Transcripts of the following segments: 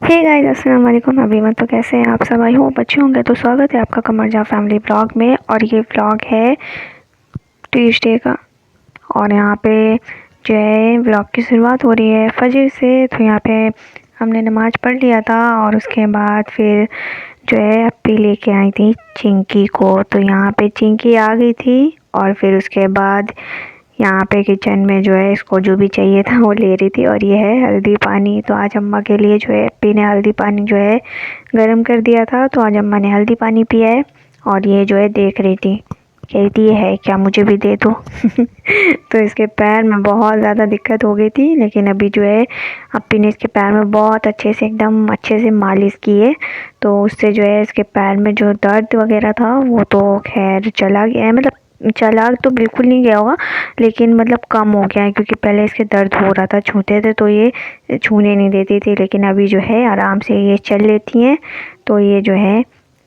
Hey guys, अस्सलाम वालेकुम। अभी मत तो कैसे हैं आप सब? आई होप अच्छे होंगे। तो स्वागत है आपका कमरजा फैमिली ब्लॉग में। और ये ब्लॉग है ट्यूसडे का। और यहाँ पे जो है ब्लॉग की शुरुआत हो रही है फजर से। तो यहाँ पे हमने नमाज़ पढ़ लिया था और उसके बाद फिर जो है अपी लेके आई थी चिंकी को। तो यहाँ पे चिंकी आ गई थी और फिर उसके बाद यहाँ पे किचन में जो है इसको जो भी चाहिए था वो ले रही थी। और ये है हल्दी पानी। तो आज अम्मा के लिए जो है अपी ने हल्दी पानी जो है गर्म कर दिया था। तो आज अम्मा ने हल्दी पानी पिया है। और ये जो है देख रही थी, कह रही थी ये है क्या, मुझे भी दे दो। तो इसके पैर में बहुत ज़्यादा दिक्कत हो गई थी, लेकिन अभी जो है अपी ने इसके पैर में बहुत अच्छे से एकदम अच्छे से मालिश की है। तो उससे जो है इसके पैर में जो दर्द वगैरह था वो तो खैर चला गया है। मतलब चला तो बिल्कुल नहीं गया होगा, लेकिन मतलब कम हो गया है। क्योंकि पहले इसके दर्द हो रहा था, छूते थे तो ये छूने नहीं देती थी, लेकिन अभी जो है आराम से ये चल लेती हैं। तो ये जो है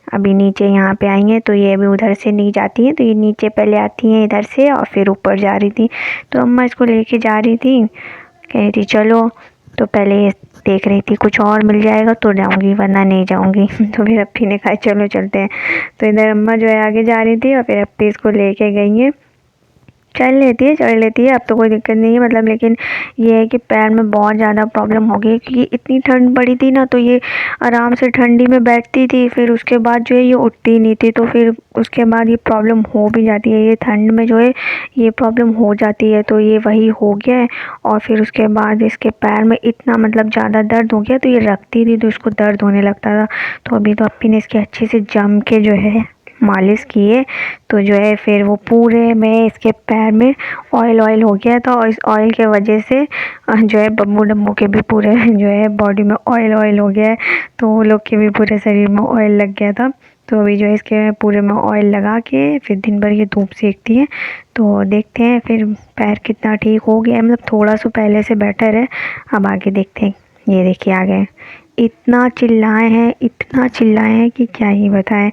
अभी नीचे यहाँ पे आई हैं, तो ये अभी उधर से नहीं जाती हैं। तो ये नीचे पहले आती हैं इधर से और फिर ऊपर जा रही थी। तो अम्मा इसको लेके जा रही थी, कह रही थी चलो। तो पहले ये देख रही थी कुछ और मिल जाएगा तो जाऊंगी, वरना नहीं जाऊंगी। तो फिर अप्पी ने कहा चलो चलते हैं। तो इधर अम्मा जो है आगे जा रही थी और फिर अप्पी इसको लेके गई है। चल लेती है, चढ़ लेती है, अब तो कोई दिक्कत नहीं है। मतलब लेकिन ये है कि पैर में बहुत ज़्यादा प्रॉब्लम हो गई क्योंकि इतनी ठंड पड़ी थी ना। तो ये आराम से ठंडी में बैठती थी, फिर उसके बाद जो है ये उठती नहीं थी। तो फिर उसके बाद ये प्रॉब्लम हो भी जाती है, ये ठंड में जो है ये प्रॉब्लम हो जाती है। तो ये वही हो गया है। और फिर उसके बाद इसके पैर में इतना मतलब ज़्यादा दर्द हो गया, तो ये रखती थी तो इसको दर्द होने लगता था। तो अभी तो अप्पी ने इसके अच्छे से जम के जो है मालिश किए। तो जो है फिर वो पूरे में इसके पैर में ऑयल ऑयल हो गया था। और इस ऑयल के वजह से जो है बब्बू डब्बू के भी पूरे जो है बॉडी में ऑयल ऑयल हो गया है। तो वो लोग के भी पूरे शरीर में ऑयल लग गया था। तो अभी जो है इसके पूरे में ऑयल लगा के फिर दिन भर ये धूप सेकती है। तो देखते हैं फिर पैर कितना ठीक हो गया है। मतलब थोड़ा सा पहले से बेटर है। अब आगे देखते हैं। ये देखिए आ गए, इतना चिल्लाए हैं, इतना चिल्लाए हैं कि क्या ही बताएं।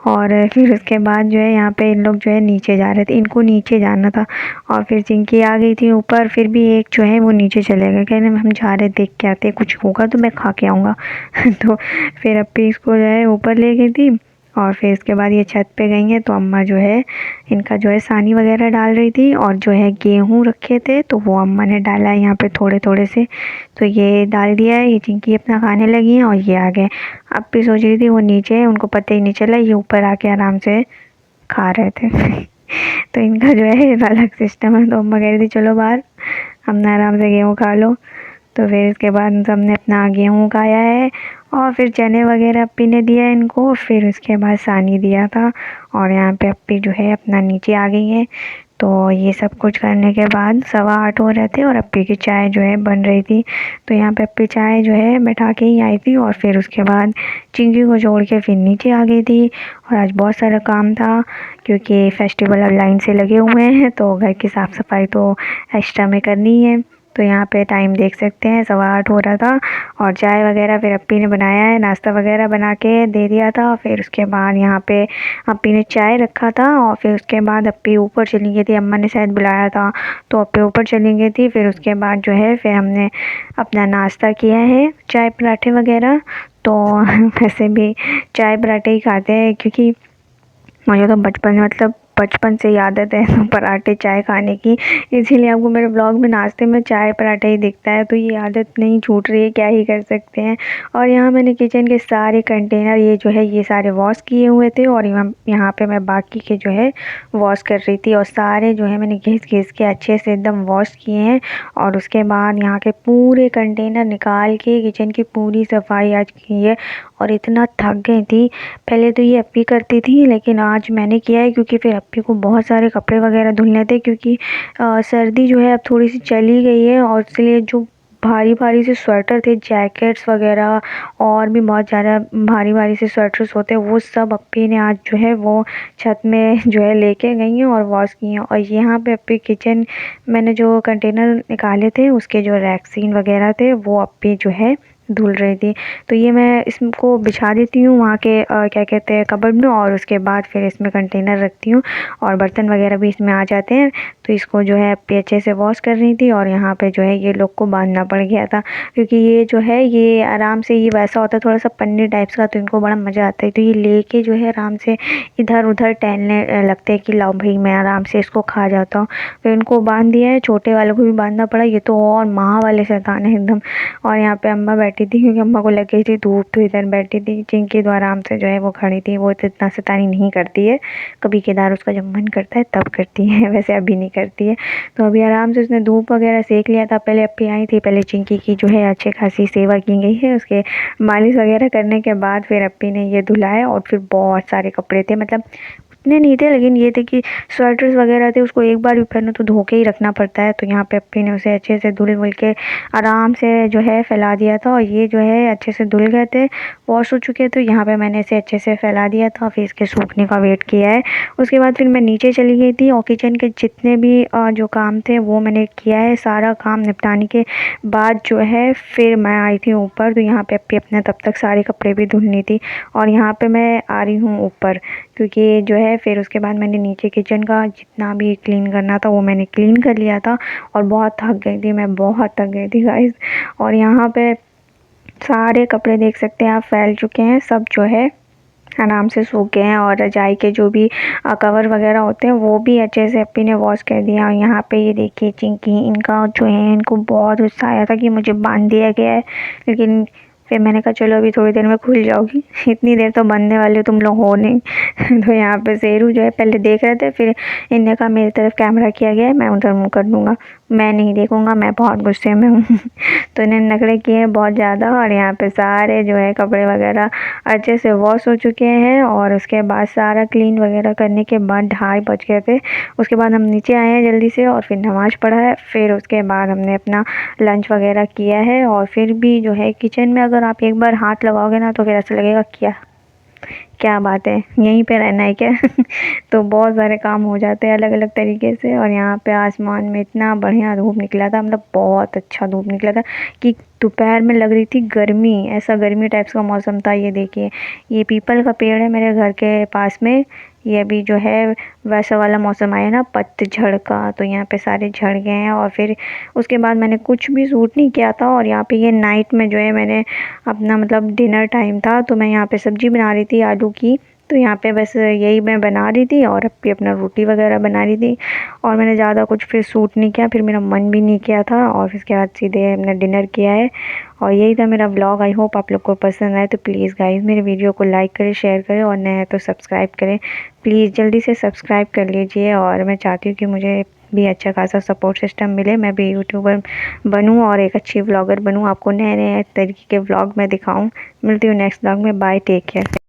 और फिर उसके बाद जो है यहाँ पे इन लोग जो है नीचे जा रहे थे, इनको नीचे जाना था। और फिर चिंकी आ गई थी ऊपर, फिर भी एक जो है वो नीचे चले गए, कहने हम जा रहे देख के आते, कुछ होगा तो मैं खा के आऊँगा। तो फिर अप्पी इसको जो है ऊपर ले गई थी। और फिर इसके बाद ये छत पे गई हैं। तो अम्मा जो है इनका जो है सानी वगैरह डाल रही थी। और जो है गेहूँ रखे थे तो वो अम्मा ने डाला है यहाँ पे थोड़े थोड़े से। तो ये डाल दिया है। ये चिंकी अपना खाने लगी हैं और ये आ गए। अब भी सोच रही थी वो नीचे है, उनको पता ही नहीं चला, ये ऊपर आके आराम से खा रहे थे। तो इनका जो है अलग सिस्टम है। तो अम्मा कह रही थी चलो बाहर, अपना आराम से गेहूँ खा लो। तो फिर इसके बाद सबने अपना गेहूँ खाया है। और फिर चने वगैरह अप्पी ने दिया इनको। फिर उसके बाद सानी दिया था। और यहाँ पे अप्पी जो है अपना नीचे आ गई है। तो ये सब कुछ करने के बाद 8:15 हो रहे थे और अप्पी की चाय जो है बन रही थी। तो यहाँ पे अप्पी चाय जो है बैठा के ही आई थी। और फिर उसके बाद चिंकी को छोड़ के फिर नीचे आ गई थी। और आज बहुत सारा काम था क्योंकि फेस्टिवल अब लाइन से लगे हुए हैं, तो घर की साफ़ सफाई तो एक्स्ट्रा में करनी है। तो यहाँ पे टाइम देख सकते हैं, 8:15 हो रहा था। और चाय वगैरह फिर अप्पी ने बनाया है, नाश्ता वगैरह बना के दे दिया था। फिर उसके बाद यहाँ पे अप्पी ने चाय रखा था। और फिर उसके बाद अप्पी ऊपर चली गई थी, अम्मा ने शायद बुलाया था तो अप्पी ऊपर चली गई थी। फिर उसके बाद जो है फिर हमने अपना नाश्ता किया है, चाय पराठे वगैरह। तो वैसे भी चाय पराठे ही खाते हैं क्योंकि मुझे तो बचपन से ही आदत है तो पराठे चाय खाने की। इसीलिए आपको मेरे ब्लॉग में नाश्ते में चाय पराठा ही दिखता है। तो ये आदत नहीं छूट रही है, क्या ही कर सकते हैं। और यहाँ मैंने किचन के सारे कंटेनर ये जो है ये सारे वॉश किए हुए थे। और यहाँ पे मैं बाकी के जो है वॉश कर रही थी। और सारे जो है मैंने घिस घिस के अच्छे से एकदम वॉश किए हैं। और उसके बाद यहाँ के पूरे कंटेनर निकाल के किचन की पूरी सफाई आज की है। और इतना थक गई थी, पहले तो ये अप्पी करती थी लेकिन आज मैंने किया है क्योंकि फिर अप्पी को बहुत सारे कपड़े वगैरह धुलने थे। क्योंकि सर्दी जो है अब थोड़ी सी चली गई है और इसलिए जो भारी भारी से स्वेटर थे, जैकेट्स वगैरह और भी बहुत ज़्यादा भारी भारी से स्वेटर्स होते हैं, वो सब अप्पी ने आज जो है वो छत में जो है लेके गई हैं और वॉश की हैं। और यहाँ पे अप्पी किचन मैंने जो कंटेनर निकाले थे उसके जो रैक्सीन वगैरह थे वो अप्पी जो है धुल रही थी। तो ये मैं इसको बिछा देती हूँ वहाँ के क्या कहते हैं कबर्ड में, और उसके बाद फिर इसमें कंटेनर रखती हूँ और बर्तन वगैरह भी इसमें आ जाते हैं। तो इसको जो है अच्छे से वॉश कर रही थी, और यहाँ पे जो है ये लोग को बांधना पड़ गया था, क्योंकि ये जो है ये आराम से, ये वैसा होता है थोड़ा सा पन्नी टाइप्स का, तो इनको बड़ा मज़ा आता है। तो ये लेके जो है आराम से इधर उधर टहलने लगते हैं कि लाओ भाई मैं आराम से इसको खा जाता हूँ। तो इनको बांध दिया है, छोटे वालों को भी बांधना पड़ा। ये तो और माँ वाले शैतान है एकदम। और यहाँ पे अम्मा बैठी थी, क्योंकि अम्मा को लग गई थी धूप, तो इधर बैठी थी। चिंकी तो आराम से जो है वो खड़ी थी। वो तो इतना शैतानी नहीं करती है, कभी कदार उसका जब मन करता है तब करती है, वैसे अभी नहीं करती है। तो अभी आराम से उसने धूप वगैरह सेक लिया था। पहले अप्पी आई थी, पहले चिंकी की जो है अच्छी खासी सेवा की गई है। उसके मालिश वगैरह करने के बाद फिर अप्पी ने ये धुलाया, और फिर बहुत सारे कपड़े थे, मतलब उतने नहीं थे, लेकिन ये थे कि स्वेटर्स वगैरह थे, उसको एक बार भी पहनो तो धो के ही रखना पड़ता है। तो यहाँ पे अप्पी ने उसे अच्छे से धुल वुल के आराम से जो है फैला दिया था, और ये जो है अच्छे से धुल गए थे, वॉश हो चुके। तो यहाँ पे मैंने इसे अच्छे से फैला दिया था, फिर इसके सूखने का वेट किया है। उसके बाद फिर मैं नीचे चली गई थी, और किचन के जितने भी जो काम थे वो मैंने किया है। सारा काम निपटाने के बाद जो है फिर मैं आई थी ऊपर। तो यहाँ पे अप्पी अपने तब तक सारे कपड़े भी धुलनी थी, और यहाँ पे मैं आ रही हूँ ऊपर, क्योंकि जो है फिर उसके बाद मैंने नीचे किचन का जितना भी क्लीन करना था वो मैंने क्लीन कर लिया था। और बहुत थक गई थी मैं, बहुत थक गई थी गाइस। और यहाँ पे सारे कपड़े देख सकते हैं आप फैल चुके हैं, सब जो है आराम से सूख गए हैं। और रजाई के जो भी कवर वगैरह होते हैं वो भी अच्छे से अप्पी ने वॉश कर दिया। और यहाँ पे ये देखिए चिंकी, इनका जो है इनको बहुत गुस्सा आया था कि मुझे बांध दिया गया है, लेकिन फिर मैंने कहा चलो अभी थोड़ी देर में खुल जाओगी, इतनी देर तो बनने वाले तुम लोग हो नहीं। तो यहाँ पे शेरू जो है पहले देख रहे थे, फिर इनने कहा मेरी तरफ कैमरा किया गया है, मैं उधर मुँह कर दूँगा, मैं नहीं देखूँगा, मैं बहुत गुस्से में हूँ। तो इन्हें नखरे किए बहुत ज़्यादा। और यहाँ पे सारे जो है कपड़े वगैरह अच्छे से वॉश हो चुके हैं, और उसके बाद सारा क्लीन वगैरह करने के बाद 2:30 बज गए थे। उसके बाद हम नीचे आए हैं जल्दी से, और फिर नमाज़ पढ़ा है। फिर उसके बाद हमने अपना लंच वगैरह किया है। और फिर भी जो है किचन में अगर आप एक बार हाथ लगाओगे ना तो फिर ऐसा लगेगा क्या क्या बात है, यहीं पे रहना है क्या। तो बहुत सारे काम हो जाते हैं अलग अलग तरीके से। और यहाँ पे आसमान में इतना बढ़िया धूप निकला था, मतलब बहुत अच्छा धूप निकला था कि दोपहर में लग रही थी गर्मी, ऐसा गर्मी टाइप्स का मौसम था। ये देखिए, ये पीपल का पेड़ है मेरे घर के पास में, ये अभी जो है वैसा वाला मौसम आया ना पतझड़ का, तो यहाँ पे सारे झड़ गए हैं। और फिर उसके बाद मैंने कुछ भी शूट नहीं किया था। और यहाँ पे ये नाइट में जो है मैंने अपना मतलब डिनर टाइम था, तो मैं यहाँ पे सब्ज़ी बना रही थी आलू की। तो यहाँ पे बस यही मैं बना रही थी, और अप्पी अपना रोटी वगैरह बना रही थी। और मैंने ज़्यादा कुछ फिर शूट नहीं किया, फिर मेरा मन भी नहीं किया था। और फिर उसके बाद सीधे हमने डिनर किया है। और यही था मेरा व्लॉग। आई होप आप लोग को पसंद आए। तो प्लीज़ गाइज़ मेरे वीडियो को लाइक करें, शेयर करें, और नए हैं तो सब्सक्राइब करें। प्लीज़ जल्दी से सब्सक्राइब कर लीजिए। और मैं चाहती हूँ कि मुझे भी अच्छा खासा सपोर्ट सिस्टम मिले, मैं भी यूट्यूबर बनूँ और एक अच्छी व्लॉगर बनूँ, आपको नए नए तरीके के व्लॉग मैं दिखाऊँ। मिलती हूँ नेक्स्ट व्लॉग में। Bye, take care.